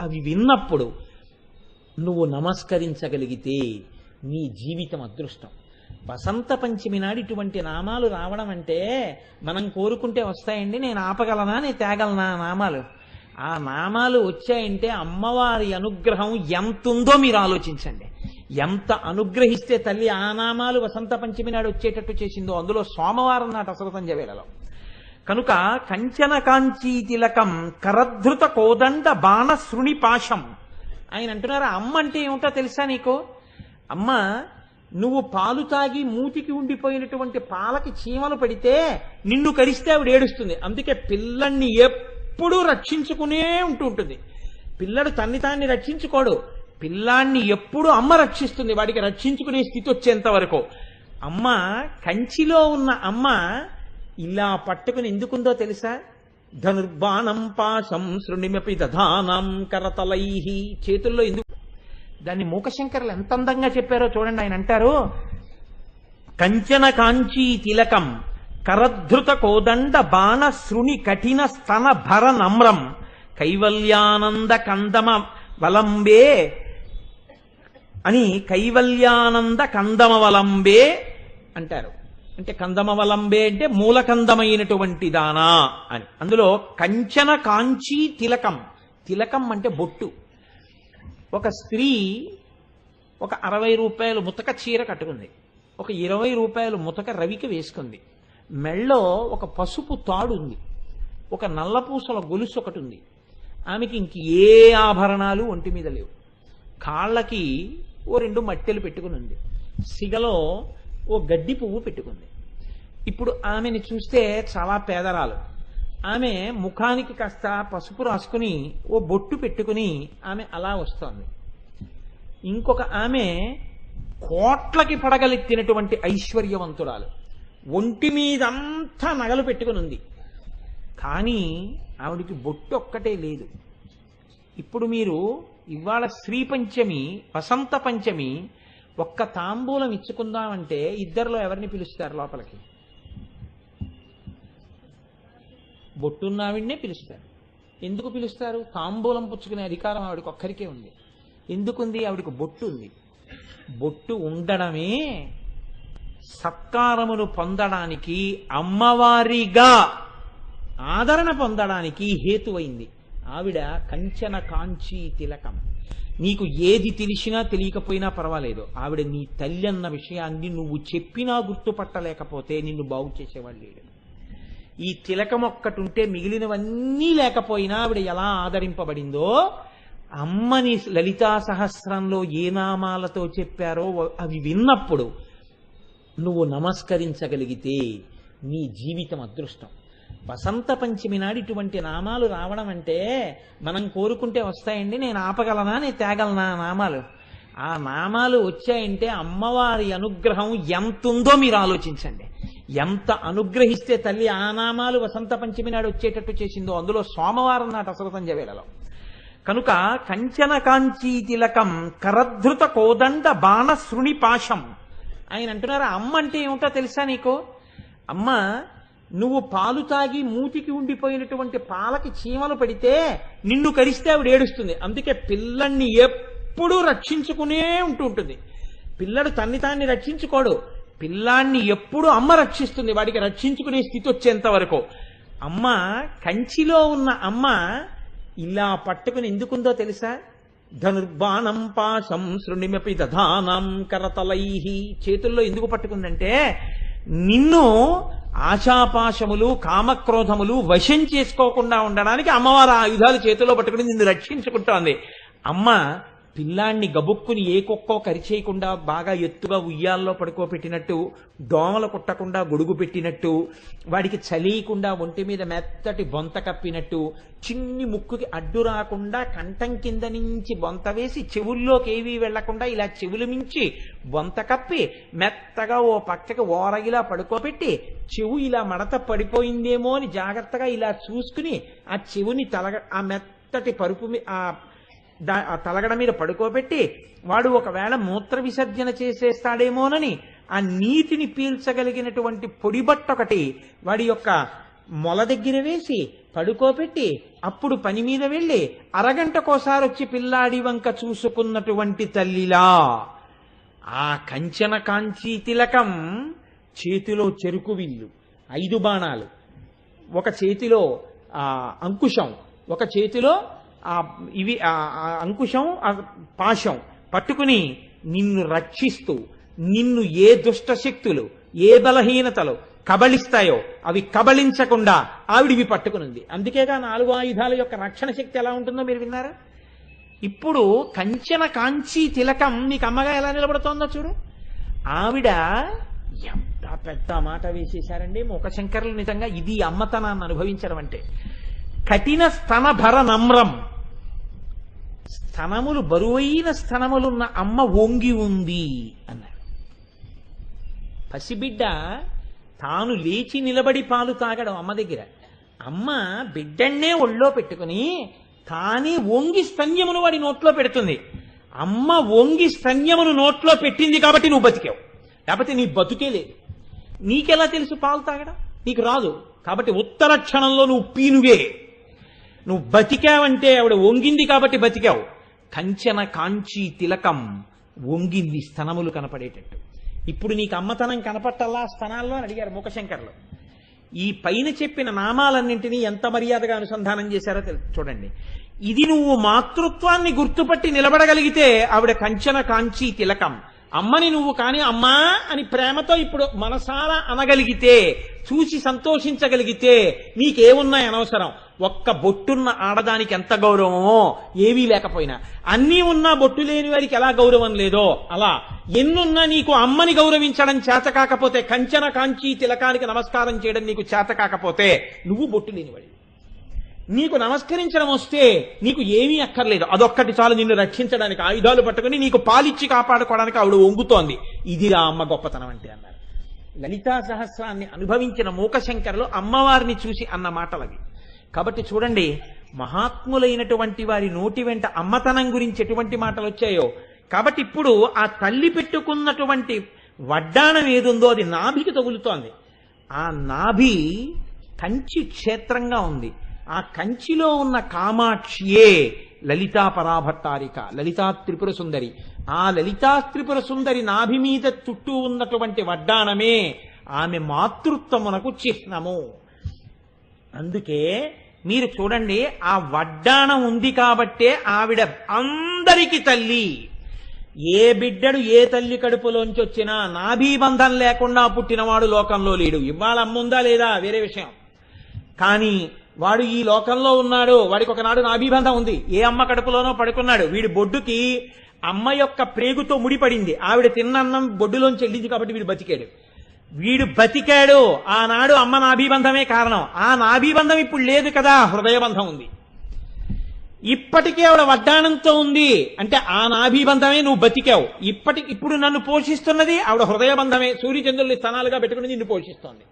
అవి విన్నప్పుడు నువ్వు నమస్కరించగలిగితే నీ జీవితం అదృష్టం. వసంత పంచమి నాడు ఇటువంటి నామాలు రావడం అంటే మనం కోరుకుంటే వస్తాయండి, నేను ఆపగలనా, నేను తేగలనా నామాలు? ఆ నామాలు వచ్చాయంటే అమ్మవారి అనుగ్రహం ఎంత ఉందో మీరు ఆలోచించండి. ఎంత అనుగ్రహిస్తే తల్లి ఆ నామాలు వసంత పంచమి నాడు వచ్చేటట్టు చేసిందో, అందులో సోమవారం నాటి అసరతంజ వేళలో. కనుక కంచన కాంచీ తిలకం కరధృత కోదండ బాణ శృణి పాశం. ఆయన అంటున్నారు, అమ్మ అంటే ఏమిటో తెలుసా నీకు? అమ్మ, నువ్వు పాలు తాగి మూతికి ఉండిపోయినటువంటి పాలకి చీమలు పడితే నిన్ను కరిస్తే ఆవిడ ఏడుస్తుంది. అందుకే పిల్లల్ని ఎప్పుడూ రక్షించుకునే ఉంటుంది. పిల్లడు తన్ని తాన్ని రక్షించుకోడు, పిల్లాన్ని ఎప్పుడు అమ్మ రక్షిస్తుంది, వాడికి రక్షించుకునే స్థితి వచ్చేంత వరకు. అమ్మ, కంచిలో ఉన్న అమ్మ ఇలా పట్టుకుని ఎందుకుందో తెలుసా? ధనుర్బాణం పాశం శృణిమపి దధానం కరతలై. చేతుల్లో ఎందుకు? దాన్ని మూకశంకరులు ఎంత అందంగా చెప్పారో చూడండి. ఆయన అంటారు, కంచన కాంచీ తిలకం కరధృత కోదండ బాణ శృణి కఠిన స్తన భర నమ్రం కైవల్యానంద కందమ వలంబే అని, కైవల్యానంద కందమవలంబే అంటారు. అంటే కందమవలంబే అంటే మూలకందమైనటువంటి దానా అని. అందులో కంచన కాంచీ తిలకం, తిలకం అంటే బొట్టు. ఒక స్త్రీ ఒక 60 రూపాయలు ముతక చీర కట్టుకుంది, ఒక 20 రూపాయలు ముతక రవికి వేసుకుంది, మెళ్ళో ఒక పసుపు తాడు ఉంది, ఒక నల్లపూసల గొలుసు ఒకటి ఉంది. ఆమెకి ఇంక ఏ ఆభరణాలు ఒంటి మీద లేవు. కాళ్ళకి ఓ 2 మట్టెలు పెట్టుకుని ఉంది, సిగలో ఓ గడ్డి పువ్వు పెట్టుకుంది. ఇప్పుడు ఆమెని చూస్తే చాలా పేదరాలు. ఆమె ముఖానికి కాస్త పసుపు రాసుకుని ఓ బొట్టు పెట్టుకుని ఆమె అలా వస్తోంది. ఇంకొక ఆమె కోట్లకి పడగలెత్తినటువంటి ఐశ్వర్యవంతురాలు, ఒంటి మీదంతా నగలు పెట్టుకుని ఉంది, కానీ ఆవిడికి బొట్టు ఒక్కటే లేదు. ఇప్పుడు మీరు ఇవాళ శ్రీ పంచమి, వసంత పంచమి, ఒక్క తాంబూలం ఇచ్చుకుందామంటే ఇద్దరిలో ఎవరిని పిలుస్తారు లోపలికి? బొట్టున్నావిడ్నే పిలుస్తారు. ఎందుకు పిలుస్తారు? తాంబూలం పుచ్చుకునే అధికారం ఆవిడకి ఒక్కరికే ఉంది. ఎందుకుంది? ఆవిడికి బొట్టు ఉంది. బొట్టు ఉండడమే సత్కారమును పొందడానికి, అమ్మవారిగా ఆదరణ పొందడానికి హేతువైంది. ఆవిడ కంచన కాంచీ తిలకం. నీకు ఏది తెలిసినా తెలియకపోయినా పర్వాలేదు, ఆవిడ నీ తల్లి అన్న విషయాన్ని నువ్వు చెప్పినా గుర్తుపట్టలేకపోతే నిన్ను బాగు చేసేవాళ్ళు లేడు. ఈ తిలకం ఒక్కటి ఉంటే మిగిలినవన్నీ లేకపోయినా ఆవిడ ఎలా ఆదరింపబడిందో, అమ్మని లలితా సహస్రంలో ఏ నామాలతో చెప్పారో అవి విన్నప్పుడు నువ్వు నమస్కరించగలిగితే నీ జీవితం అదృష్టం. వసంత పంచమి నాడు ఇటువంటి నామాలు రావడం అంటే మనం కోరుకుంటే వస్తాయండి, నేను ఆపగలనా, నేను తేగలనా నామాలు? ఆ నామాలు వచ్చాయంటే అమ్మవారి అనుగ్రహం ఎంత ఉందో మీరు ఆలోచించండి. ఎంత అనుగ్రహిస్తే తల్లి ఆ నామాలు వసంత పంచమి నాడు వచ్చేటట్టు చేసిందో, అందులో సోమవారం నాటి అసరతంజ వేళలో. కనుక కంచన కాంచీ తిలకం కరధృత కోదండ బాణ శృణి పాశం. ఆయన అంటున్నారు, అమ్మ అంటే ఏమిటో తెలుసా నీకు? అమ్మ, నువ్వు పాలు తాగి మూతికి ఉండిపోయినటువంటి పాలకి చీమలు పడితే నిన్ను కరిస్తే ఆవిడ ఏడుస్తుంది. అందుకే పిల్లల్ని ఎప్పుడూ రక్షించుకునే ఉంటుంది. పిల్లడు తన్ని తాన్ని రక్షించుకోడు, పిల్లాన్ని ఎప్పుడు అమ్మ రక్షిస్తుంది, వాడికి రక్షించుకునే స్థితి వచ్చేంత వరకు. అమ్మ, కంచిలో ఉన్న అమ్మ ఇలా పట్టుకుని ఎందుకుందో తెలుసా? ధనుర్బాణం పాశం శృణిమపి దధానం కరతలై. చేతుల్లో ఎందుకు పట్టుకుందంటే నిన్ను ఆశాపాశములు కామక్రోధములు వశం చేసుకోకుండా ఉండడానికి అమ్మవారు ఆయుధాలు చేతిలో పట్టుకుని నిన్ను రక్షించుకుంటోంది. అమ్మ పిల్లాన్ని గబుక్కుని ఏ కుక్కో కరిచేయకుండా బాగా ఎత్తుగా ఉయ్యాల్లో పడుకోబెట్టినట్టు, దోమలు కుట్టకుండా గొడుగు పెట్టినట్టు, వాడికి చలియకుండా ఒంటి మీద మెత్తటి బొంత కప్పినట్టు, చిన్ని ముక్కుకి అడ్డు రాకుండా కంఠం కింద నుంచి బొంత వేసి చెవుల్లోకి ఏవీ వెళ్లకుండా ఇలా చెవులు మించి బొంత కప్పి మెత్తగా ఓ పక్కకి ఓరగిలా పడుకోబెట్టి, చెవు ఇలా మడత పడిపోయిందేమో అని జాగ్రత్తగా ఇలా చూసుకుని ఆ చెవుని ఆ మెత్తటి పరుపు ఆ తలగడ మీద పడుకోబెట్టి, వాడు ఒకవేళ మూత్ర విసర్జన చేసేస్తాడేమోనని ఆ నీటిని పీల్చగలిగినటువంటి పొడిబట్ట ఒకటి వాడి యొక్క మొల దగ్గర వేసి పడుకోబెట్టి అప్పుడు పని మీద వెళ్ళి అరగంటకోసారి వచ్చి పిల్లాడి వంక చూసుకున్నటువంటి తల్లిలా ఆ కంచన కాంచీ తిలకం చేతిలో చెరుకు విల్లు 5 బాణాలు, ఒక చేతిలో అంకుశం, ఒక చేతిలో అంకుశం పాశం పట్టుకుని నిన్ను రక్షిస్తూ నిన్ను ఏ దుష్ట శక్తులు ఏ బలహీనతలు కబళిస్తాయో అవి కబళించకుండా ఆవిడివి పట్టుకునుంది. అందుకేగా 4 ఆయుధాల యొక్క రక్షణ శక్తి ఎలా ఉంటుందో మీరు విన్నారా? ఇప్పుడు కంచన కాంచీ తిలకం నీకు అమ్మగా ఎలా నిలబడుతోందో చూడు. ఆవిడ ఎంత పెద్ద మాట వేసేశారండి మూకశంకరులు. నిజంగా ఇది అమ్మతనాన్ని అనుభవించడం అంటే. కఠిన స్తనభర నమ్రం, స్తనములు బరువైన స్తనములున్న అమ్మ వంగి ఉంది అన్నారు. పసిబిడ్డ తాను లేచి నిలబడి పాలు తాగడం అమ్మ దగ్గర. అమ్మ బిడ్డన్నే ఒళ్ళో పెట్టుకుని తానే వంగి స్తన్యమును వాడి నోట్లో పెడుతుంది. అమ్మ వంగి స్తన్యమును నోట్లో పెట్టింది కాబట్టి నువ్వు బతికావు, లేకపోతే నీ బతుకే లేదు. నీకెలా తెలుసు పాలు తాగడం? నీకు రాదు. కాబట్టి ఉత్తర క్షణంలో నువ్వు పీనుగే. నువ్వు బతికావంటే ఆవిడ వంగింది కాబట్టి బతికావు. కంచన కాంచీ తిలకం వంగింది స్తనములు కనపడేటట్టు. ఇప్పుడు నీకు అమ్మతనం కనపట్టల్లా స్తనాల్లో అని అడిగారు మూకశంకర్లు. ఈ పైన చెప్పిన నామాలన్నింటినీ ఎంత మర్యాదగా అనుసంధానం చేశారో చూడండి. ఇది నువ్వు మాతృత్వాన్ని గుర్తుపట్టి నిలబడగలిగితే ఆవిడ కంచన కాంచీ తిలకం. అమ్మని నువ్వు కాని అమ్మా అని ప్రేమతో ఇప్పుడు మనసారా అనగలిగితే, చూసి సంతోషించగలిగితే నీకేమున్నాయి అనవసరం. ఒక్క బొట్టున్న ఆడదానికి ఎంత గౌరవమో ఏవీ లేకపోయినా, అన్నీ ఉన్నా బొట్టు లేని వారికి ఎలా గౌరవం లేదో అలా ఎన్నున్నా నీకు అమ్మని గౌరవించడం చేత కాకపోతే, కంచన కాంచీ తిలకానికి నమస్కారం చేయడం నీకు చేత కాకపోతే నువ్వు బొట్టు లేనివాడి. నీకు నమస్కరించడం వస్తే నీకు ఏమీ అక్కర్లేదు, అదొక్కటి చాలు నిన్ను రక్షించడానికి. ఆయుధాలు పట్టుకుని నీకు పాలిచ్చి కాపాడుకోవడానికి ఆవిడ వంగుతోంది. ఇదిరా అమ్మ గొప్పతనం అంటే అన్నారు. లలితా సహస్రాన్ని అనుభవించిన మూకశంకరులు అమ్మవారిని చూసి అన్న మాటలవి. కాబట్టి చూడండి, మహాత్ములైనటువంటి వారి నోటి వెంట అమ్మతనం గురించి ఎటువంటి మాటలు వచ్చాయో. కాబట్టి ఇప్పుడు ఆ తల్లి పెట్టుకున్నటువంటి వడ్డాణం ఏదుందో అది నాభికి తగులుతోంది. ఆ నాభి కంచి క్షేత్రంగా ఉంది. ఆ కంచిలో ఉన్న కామాక్షియే లలితా పరాభట్టారిక, లలితా త్రిపుర సుందరి. ఆ లలితా త్రిపుర సుందరి నాభి మీద చుట్టూ ఉన్నటువంటి వడ్డాణమే ఆమె మాతృత్వమునకు చిహ్నము. అందుకే మీరు చూడండి, ఆ వడ్డాణం ఉంది కాబట్టే ఆవిడ అందరికీ తల్లి. ఏ బిడ్డడు ఏ తల్లి కడుపులోంచి వచ్చినా నాభీబంధం లేకుండా పుట్టినవాడు లోకంలో లేడు. ఇవాళ అమ్ముందా లేదా వేరే విషయం, కానీ వాడు ఈ లోకంలో ఉన్నాడు. వాడికి ఒకనాడు నాభీబంధం ఉంది. ఏ అమ్మ కడుపులోనో పడుకున్నాడు. వీడి బొడ్డుకి అమ్మ యొక్క ప్రేగుతో ముడిపడింది. ఆవిడ తిన్నన్నం బొడ్డులోంచి వెళ్ళింది కాబట్టి వీడు బతికాడు. వీడు బతికాడు ఆనాడు అమ్మ నాభీబంధమే కారణం. ఆ నాభీబంధం ఇప్పుడు లేదు కదా, హృదయబంధం ఉంది. ఇప్పటికీ ఆవిడ వడ్డాణంతో ఉంది అంటే ఆ నాభీబంధమే నువ్వు బతికావు. ఇప్పుడు నన్ను పోషిస్తున్నది ఆవిడ హృదయబంధమే. సూర్యచంద్రుల్ని స్థానాలుగా పెట్టుకుని నిన్ను పోషిస్తోంది.